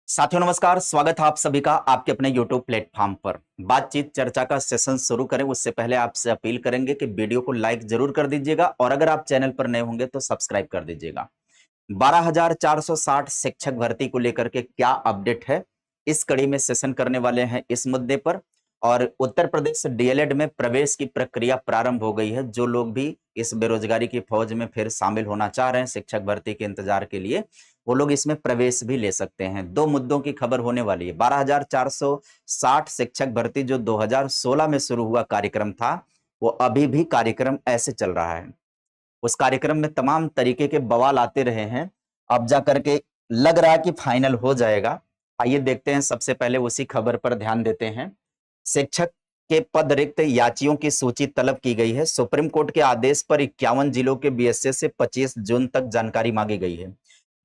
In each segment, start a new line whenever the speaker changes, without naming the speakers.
साथियों नमस्कार, स्वागत है आप सभी का आपके अपने YouTube प्लेटफॉर्म पर। बातचीत चर्चा का सेशन शुरू करें उससे पहले आपसे अपील करेंगे कि वीडियो को लाइक जरूर कर दीजिएगा और अगर आप चैनल पर नए होंगे तो सब्सक्राइब कर दीजिएगा। 12,460 शिक्षक भर्ती को लेकर के क्या अपडेट है, इस कड़ी में सेशन करने वाले हैं इस मुद्दे पर। और उत्तर प्रदेश डीएलएड में प्रवेश की प्रक्रिया प्रारंभ हो गई है। जो लोग भी इस बेरोजगारी की फौज में फिर शामिल होना चाह रहे हैं शिक्षक भर्ती के इंतजार के लिए, वो लोग इसमें प्रवेश भी ले सकते हैं। दो मुद्दों की खबर होने वाली है। 12,460 शिक्षक भर्ती जो 2016 में शुरू हुआ कार्यक्रम था, वो अभी भी कार्यक्रम ऐसे चल रहा है। उस कार्यक्रम में तमाम तरीके के बवाल आते रहे हैं। अब जा करके लग रहा है कि फाइनल हो जाएगा। आइए देखते हैं, सबसे पहले उसी खबर पर ध्यान देते हैं। शिक्षक के पद रिक्त याचियों की सूची तलब की गई है। सुप्रीम कोर्ट के आदेश पर 51 जिलों के बीएसए से 25 जून तक जानकारी मांगी गई है।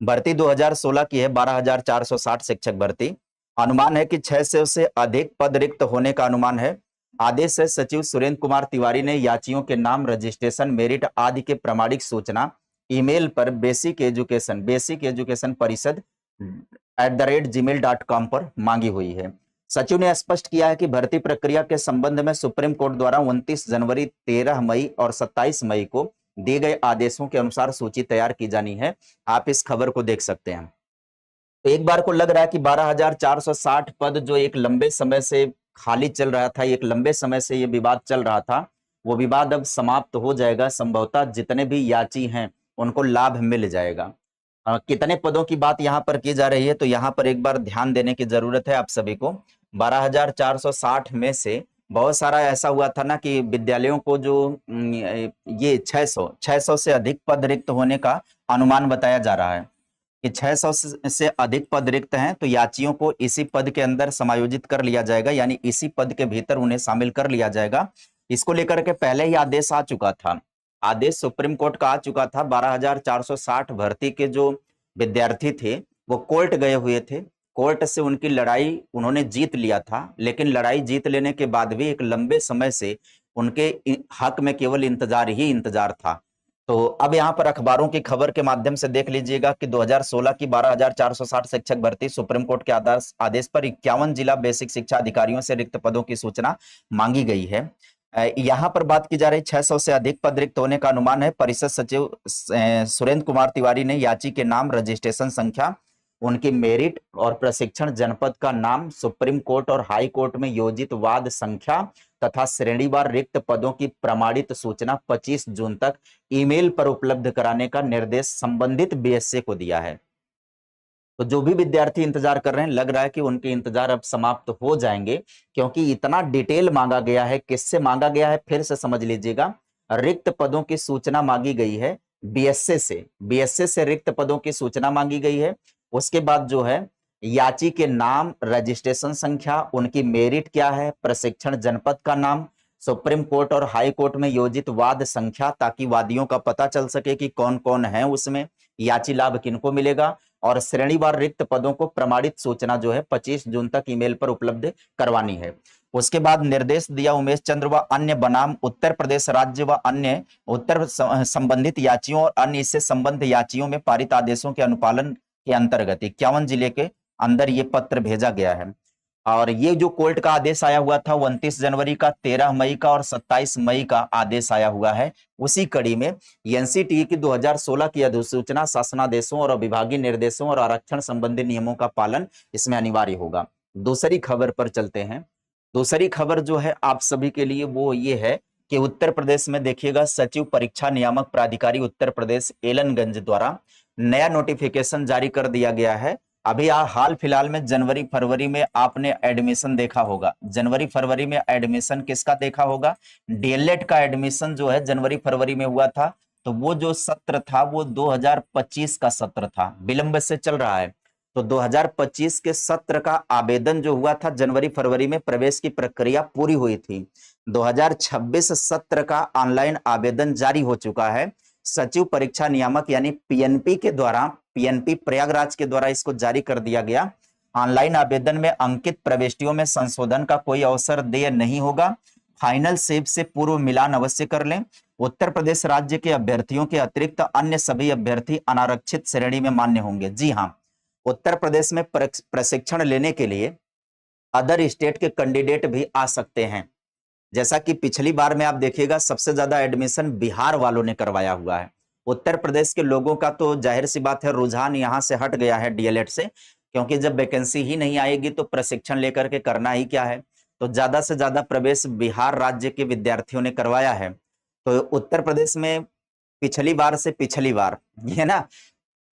भर्ती 2016 की है। 12,460 शिक्षक भर्ती। अनुमान है कि 600 से अधिक पद रिक्त होने का अनुमान है। आदेश है सचिव सुरेंद्र कुमार तिवारी ने याचियों के नाम, रजिस्ट्रेशन, मेरिट आदि के प्रमाणिक सूचना ईमेल पर बेसिक एजुकेशन परिषद @gmail.com पर मांगी हुई है। सचिव ने स्पष्ट किया है कि भर्ती प्रक्रिया के संबंध में सुप्रीम कोर्ट द्वारा 29 जनवरी, 13 मई और 27 मई को दिए गए आदेशों के अनुसार सूची तैयार की जानी है। आप इस खबर को देख सकते हैं। तो एक बार को लग रहा है कि 12,460 पद जो एक लंबे समय से खाली चल रहा था, एक लंबे समय से ये विवाद चल रहा था, वो विवाद अब समाप्त हो जाएगा। संभवतः जितने भी याची हैं उनको लाभ मिल जाएगा। कितने पदों की बात यहाँ पर की जा रही है, तो यहाँ पर एक बार ध्यान देने की जरूरत है आप सभी को। 12,460 में से बहुत सारा ऐसा हुआ था ना कि विद्यालयों को जो ये 600 से अधिक पद रिक्त होने का अनुमान बताया जा रहा है कि 600 से अधिक पद रिक्त हैं, तो याचियों को इसी पद के अंदर समायोजित कर लिया जाएगा, यानी इसी पद के भीतर उन्हें शामिल कर लिया जाएगा। इसको लेकर के पहले ही आदेश आ चुका था। आदेश सुप्रीम कोर्ट का आ चुका था। 12,460 भर्ती के जो विद्यार्थी थे वो कोर्ट गए हुए थे। कोर्ट से उनकी लड़ाई उन्होंने जीत लिया था, लेकिन लड़ाई जीत लेने के बाद भी एक लंबे समय से उनके हक में केवल इंतजार ही इंतजार था। तो अब यहाँ पर अखबारों की खबर के माध्यम से देख लीजिएगा कि 2016 की 12,460 शिक्षक भर्ती, सुप्रीम कोर्ट के आदेश पर 51 जिला बेसिक शिक्षा अधिकारियों से रिक्त पदों की सूचना मांगी गई है। यहाँ पर बात की जा रही 600 से अधिक पद रिक्त होने का अनुमान है। परिषद सचिव सुरेंद्र कुमार तिवारी ने याची के नाम, रजिस्ट्रेशन संख्या, उनकी मेरिट और प्रशिक्षण जनपद का नाम, सुप्रीम कोर्ट और हाई कोर्ट में योजित वाद संख्या तथा श्रेणीवार रिक्त पदों की प्रमाणित सूचना 25 जून तक ईमेल पर उपलब्ध कराने का निर्देश संबंधित बीएसए को दिया है। तो जो भी विद्यार्थी इंतजार कर रहे हैं, लग रहा है कि उनके इंतजार अब समाप्त हो जाएंगे, क्योंकि इतना डिटेल मांगा गया है। किससे मांगा गया है फिर से समझ लीजिएगा। रिक्त पदों की सूचना मांगी गई है बीएसए से रिक्त पदों की सूचना मांगी गई है। उसके बाद जो है याची के नाम, रजिस्ट्रेशन संख्या, उनकी मेरिट क्या है, प्रशिक्षण जनपद का नाम, सुप्रीम कोर्ट और हाई कोर्ट में योजित वाद संख्या, ताकि वादियों का पता चल सके कि कौन कौन है उसमें, याची लाभ किनको मिलेगा, और श्रेणीवार रिक्त पदों को प्रमाणित सूचना जो है 25 जून तक ईमेल पर उपलब्ध करवानी है। उसके बाद निर्देश दिया उमेश चंद्र व अन्य बनाम उत्तर प्रदेश राज्य व अन्य उत्तर संबंधित याचियों और अन्य इससे संबंध याचियों में पारित आदेशों के अनुपालन के अंतर्गत 51 जिले के अंदर ये पत्र भेजा गया है। और ये जो कोर्ट का आदेश आया हुआ था 29 जनवरी का, 13 मई का और 27 मई का आदेश आया हुआ है। उसी कड़ी में एनसीटीई की 2016 की अधिसूचना, शासनादेशों और विभागीय निर्देशों और आरक्षण संबंधी नियमों का पालन इसमें अनिवार्य होगा। दूसरी खबर पर चलते हैं। दूसरी खबर जो है आप सभी के लिए वो ये है कि उत्तर प्रदेश में देखिएगा, सचिव परीक्षा नियामक प्राधिकारी उत्तर प्रदेश एलनगंज द्वारा नया नोटिफिकेशन जारी कर दिया गया है। अभी हाल फिलहाल में जनवरी फरवरी में आपने एडमिशन देखा होगा। जनवरी फरवरी में एडमिशन किसका देखा होगा? डीएलएड का एडमिशन जो है जनवरी फरवरी में हुआ था। तो वो जो सत्र था वो 2025 का सत्र था, विलंब से चल रहा है। तो 2025 के सत्र का आवेदन जो हुआ था जनवरी फरवरी में, प्रवेश की प्रक्रिया पूरी हुई थी। 2026 सत्र का ऑनलाइन आवेदन जारी हो चुका है। सचिव परीक्षा नियामक यानी पीएनपी के द्वारा, पीएनपी प्रयागराज के द्वारा इसको जारी कर दिया गया। ऑनलाइन आवेदन में अंकित प्रविष्टियों में संशोधन का कोई अवसर देय नहीं होगा। फाइनल सेव से पूर्व मिलान अवश्य कर लें। उत्तर प्रदेश राज्य के अभ्यर्थियों के अतिरिक्त अन्य सभी अभ्यर्थी अनारक्षित श्रेणी में मान्य होंगे। जी हाँ, उत्तर प्रदेश में प्रशिक्षण लेने के लिए अदर स्टेट के कैंडिडेट भी आ सकते हैं। जैसा कि पिछली बार में आप देखिएगा सबसे ज्यादा एडमिशन बिहार वालों ने करवाया हुआ है। उत्तर प्रदेश के लोगों का तो जाहिर सी बात है रुझान यहां से हट गया है डीएलएड से, क्योंकि जब वैकेंसी ही नहीं आएगी तो प्रशिक्षण लेकर के करना ही क्या है। तो ज्यादा से ज्यादा प्रवेश बिहार राज्य के विद्यार्थियों ने करवाया है। तो उत्तर प्रदेश में पिछली बार ये ना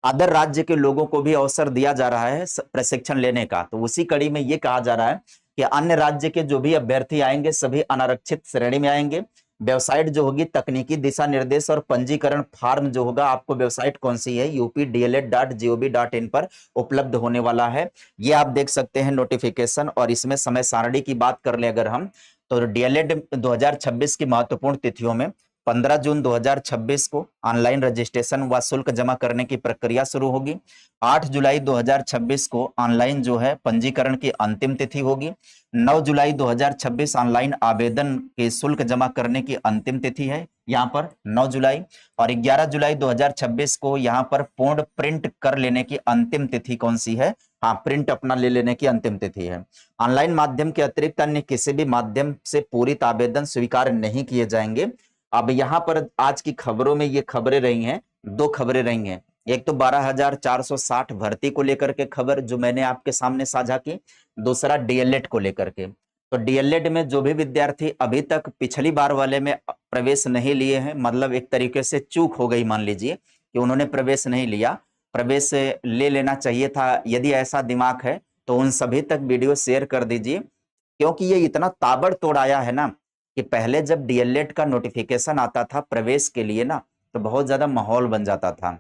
अदर राज्य के लोगों को भी अवसर दिया जा रहा है प्रशिक्षण लेने का। तो उसी कड़ी में ये कहा जा रहा है कि अन्य राज्य के जो भी अभ्यर्थी आएंगे सभी अनारक्षित श्रेणी में आएंगे। वेबसाइट जो होगी तकनीकी दिशा निर्देश और पंजीकरण फॉर्म जो होगा, आपको वेबसाइट कौन सी है, updled.gov.in पर उपलब्ध होने वाला है। ये आप देख सकते हैं नोटिफिकेशन। और इसमें समय सारणी की बात कर ले अगर हम, तो डीएलएड 2026 की महत्वपूर्ण तिथियों में 15 जून 2026 को ऑनलाइन रजिस्ट्रेशन व शुल्क जमा करने की प्रक्रिया शुरू होगी। 8 जुलाई 2026 को ऑनलाइन जो है पंजीकरण की अंतिम तिथि होगी। 9 जुलाई 2026 ऑनलाइन आवेदन के शुल्क जमा करने की अंतिम तिथि है यहाँ पर 9 जुलाई। और 11 जुलाई 2026 को यहाँ पर पूर्ण प्रिंट कर लेने की अंतिम तिथि कौन सी है, हाँ प्रिंट अपना ले लेने की अंतिम तिथि है। ऑनलाइन माध्यम के अतिरिक्त अन्य किसी भी माध्यम से पूरित आवेदन स्वीकार नहीं किए जाएंगे। अब यहाँ पर आज की खबरों में ये खबरें रही हैं, दो खबरें रही हैं। एक तो 12,460 भर्ती को लेकर के खबर जो मैंने आपके सामने साझा की, दूसरा डीएलएड को लेकर के। तो डीएलएड में जो भी विद्यार्थी अभी तक पिछली बार वाले में प्रवेश नहीं लिए हैं, मतलब एक तरीके से चूक हो गई, मान लीजिए कि उन्होंने प्रवेश नहीं लिया, प्रवेश ले लेना चाहिए था। यदि ऐसा दिमाग है तो उन सभी तक वीडियो शेयर कर दीजिए, क्योंकि ये इतना ताबड़तोड़ आया है ना कि पहले जब डीएलएड का नोटिफिकेशन आता था प्रवेश के लिए ना, तो बहुत ज्यादा माहौल बन जाता था,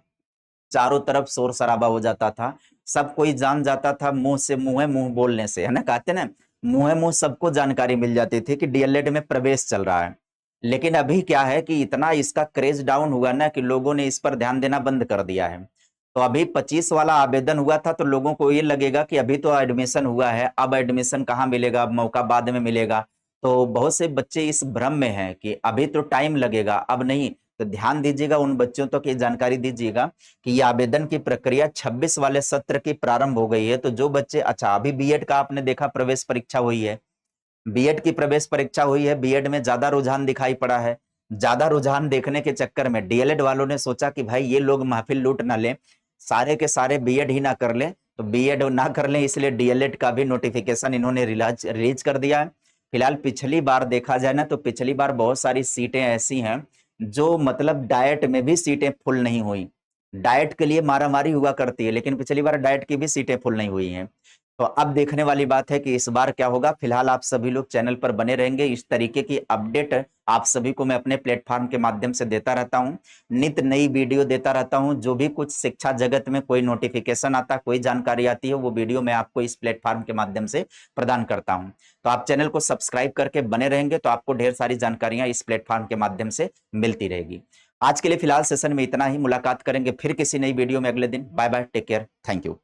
चारों तरफ शोर शराबा हो जाता था, सब कोई जान जाता था, मुंह से मुंह बोलने से, है ना, कहते ना मुंह सबको जानकारी मिल जाती थी कि डीएलएड में प्रवेश चल रहा है। लेकिन अभी क्या है कि इतना इसका क्रेज डाउन हुआ ना कि लोगों ने इस पर ध्यान देना बंद कर दिया है। तो अभी 25 वाला आवेदन हुआ था तो लोगों को ये लगेगा कि अभी तो एडमिशन हुआ है, अब एडमिशन कहाँ मिलेगा, अब मौका बाद में मिलेगा। तो बहुत से बच्चे इस भ्रम में हैं कि अभी तो टाइम लगेगा, अब नहीं। तो ध्यान दीजिएगा, उन बच्चों तक ये जानकारी दीजिएगा कि ये आवेदन की प्रक्रिया 26 वाले सत्र की प्रारंभ हो गई है। तो जो बच्चे, अच्छा अभी बीएड का आपने देखा प्रवेश परीक्षा हुई है, बीएड की प्रवेश परीक्षा हुई है, बीएड में ज्यादा रुझान दिखाई पड़ा है। ज्यादा रुझान देखने के चक्कर में डीएलएड वालों ने सोचा कि भाई ये लोग महफिल लूट ना लें, सारे के सारे बीएड ही ना कर लें, तो बीएड ना कर लें, इसलिए डीएलएड का भी नोटिफिकेशन इन्होंने रिलीज कर दिया है। फिलहाल पिछली बार देखा जाए ना, तो पिछली बार बहुत सारी सीटें ऐसी हैं जो मतलब डाइट में भी सीटें फुल नहीं हुई। डाइट के लिए मारामारी हुआ करती है, लेकिन पिछली बार डाइट की भी सीटें फुल नहीं हुई हैं। तो अब देखने वाली बात है कि इस बार क्या होगा। फिलहाल आप सभी लोग चैनल पर बने रहेंगे, इस तरीके की अपडेट आप सभी को मैं अपने प्लेटफॉर्म के माध्यम से देता रहता हूं, नित नई वीडियो देता रहता हूं। जो भी कुछ शिक्षा जगत में कोई नोटिफिकेशन आता, कोई जानकारी आती है, वो वीडियो मैं आपको इस प्लेटफॉर्म के माध्यम से प्रदान करता हूं। तो आप चैनल को सब्सक्राइब करके बने रहेंगे तो आपको ढेर सारी जानकारियां इस प्लेटफॉर्म के माध्यम से मिलती रहेगी। आज के लिए फिलहाल सेशन में इतना ही, मुलाकात करेंगे फिर किसी नई वीडियो में अगले दिन। Bye bye, take care, thank you.